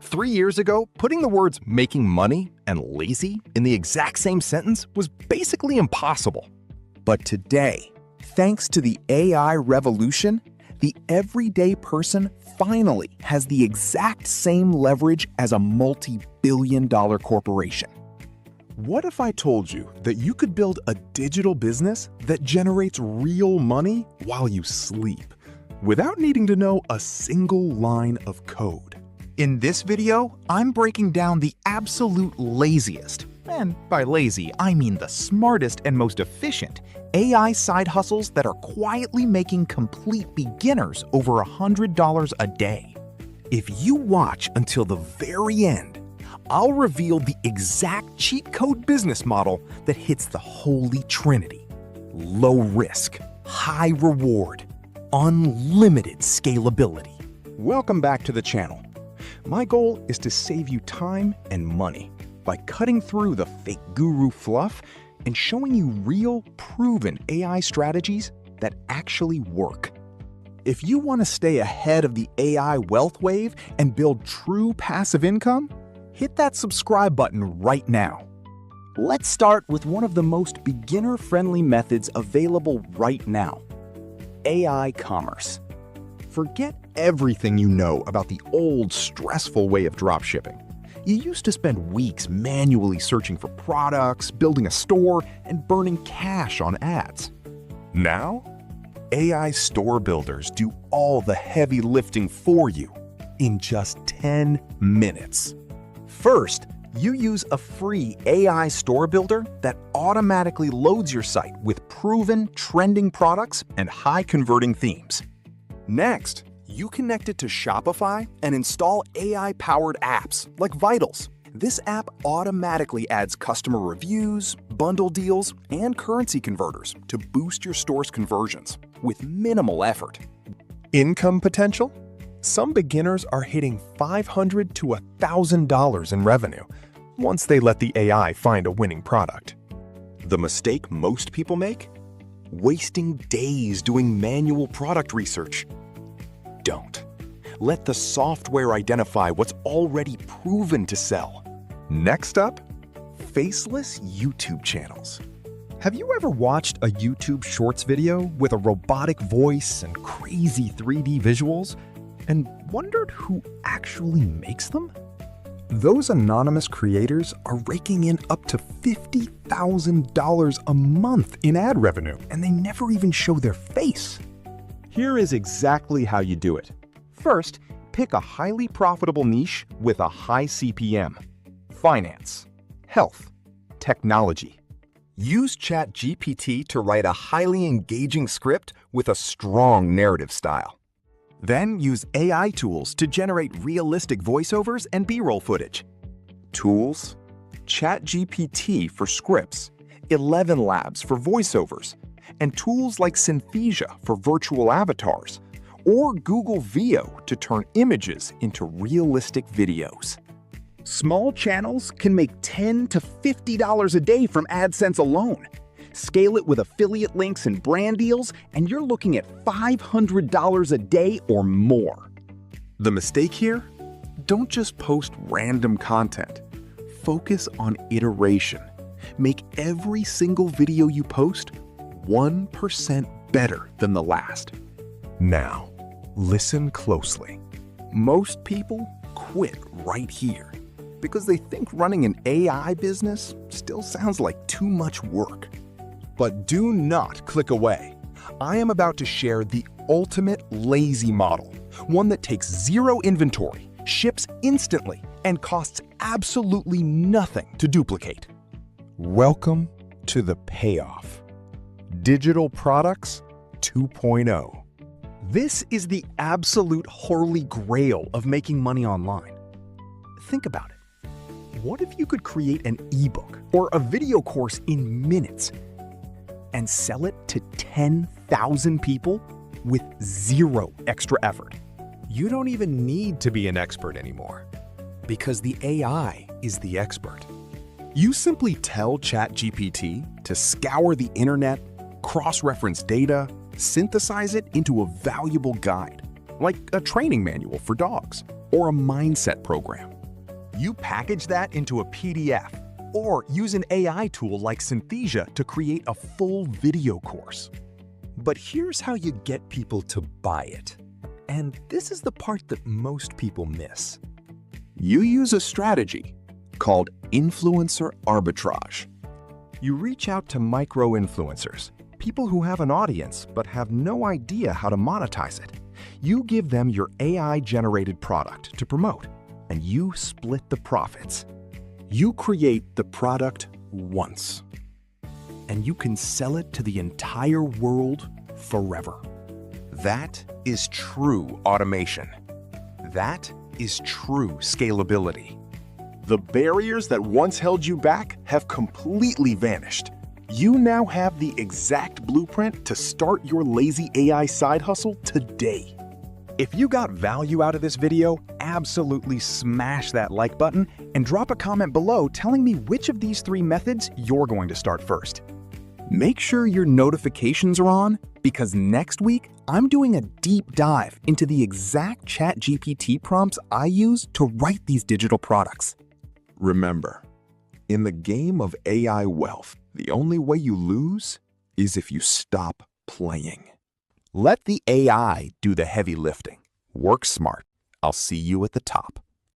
3 years ago, putting the words making money and lazy in the exact same sentence was basically impossible. But today, thanks to the AI revolution, the everyday person finally has the exact same leverage as a multi-billion-dollar corporation. What if I told you that you could build a digital business that generates real money while you sleep, without needing to know a single line of code? In this video, I'm breaking down the absolute laziest, and by lazy, I mean the smartest and most efficient, AI side hustles that are quietly making complete beginners over $100 a day. If you watch until the very end, I'll reveal the exact cheat code business model that hits the holy trinity: low risk, high reward, unlimited scalability. Welcome back to the channel. My goal is to save you time and money by cutting through the fake guru fluff and showing you real, proven AI strategies that actually work. If you want to stay ahead of the AI wealth wave and build true passive income, hit that subscribe button right now. Let's start with one of the most beginner-friendly methods available right now: AI commerce. Forget everything you know about the old, stressful way of dropshipping. You used to spend weeks manually searching for products, building a store, and burning cash on ads. Now, AI store builders do all the heavy lifting for you in just 10 minutes. First, you use a free AI store builder that automatically loads your site with proven, trending products and high-converting themes. Next, you connect it to Shopify and install AI-powered apps like Vitals. This app automatically adds customer reviews, bundle deals, and currency converters to boost your store's conversions with minimal effort. Income potential? Some beginners are hitting $500 to $1,000 in revenue once they let the AI find a winning product. The mistake most people make? Wasting days doing manual product research. Don't. Let the software identify what's already proven to sell. Next up, faceless YouTube channels. Have you ever watched a YouTube Shorts video with a robotic voice and crazy 3D visuals and wondered who actually makes them? Those anonymous creators are raking in up to $50,000 a month in ad revenue, and they never even show their face. Here is exactly how you do it. First, pick a highly profitable niche with a high CPM. Finance, health, technology. Use ChatGPT to write a highly engaging script with a strong narrative style. Then use AI tools to generate realistic voiceovers and B-roll footage. Tools: ChatGPT for scripts, 11 Labs for voiceovers, and tools like Synthesia for virtual avatars, or Google Veo to turn images into realistic videos. Small channels can make $10 to $50 a day from AdSense alone. Scale it with affiliate links and brand deals, and you're looking at $500 a day or more. The mistake here? Don't just post random content. Focus on iteration. Make every single video you post 1% better than the last. Now, listen closely. Most people quit right here because they think running an AI business still sounds like too much work. But do not click away. I am about to share the ultimate lazy model, one that takes zero inventory, ships instantly, and costs absolutely nothing to duplicate. Welcome to the payoff. Digital Products 2.0. This is the absolute holy grail of making money online. Think about it. What if you could create an ebook or a video course in minutes and sell it to 10,000 people with zero extra effort? You don't even need to be an expert anymore because the AI is the expert. You simply tell ChatGPT to scour the internet, cross-reference data, synthesize it into a valuable guide, like a training manual for dogs. or a mindset program. You package that into a PDF or use an AI tool like Synthesia to create a full video course. But here's how you get people to buy it. And this is the part that most people miss. You use a strategy called influencer arbitrage. You reach out to micro-influencers, people who have an audience but have no idea how to monetize it. You give them your AI-generated product to promote, and you split the profits. You create the product once, and you can sell it to the entire world forever. That is true automation. That is true scalability. The barriers that once held you back have completely vanished. You now have the exact blueprint to start your lazy AI side hustle today. If you got value out of this video, absolutely smash that like button and drop a comment below telling me which of these 3 methods you're going to start first. Make sure your notifications are on, because next week I'm doing a deep dive into the exact ChatGPT prompts I use to write these digital products. Remember, in the game of AI wealth, the only way you lose is if you stop playing. Let the AI do the heavy lifting. Work smart. I'll see you at the top.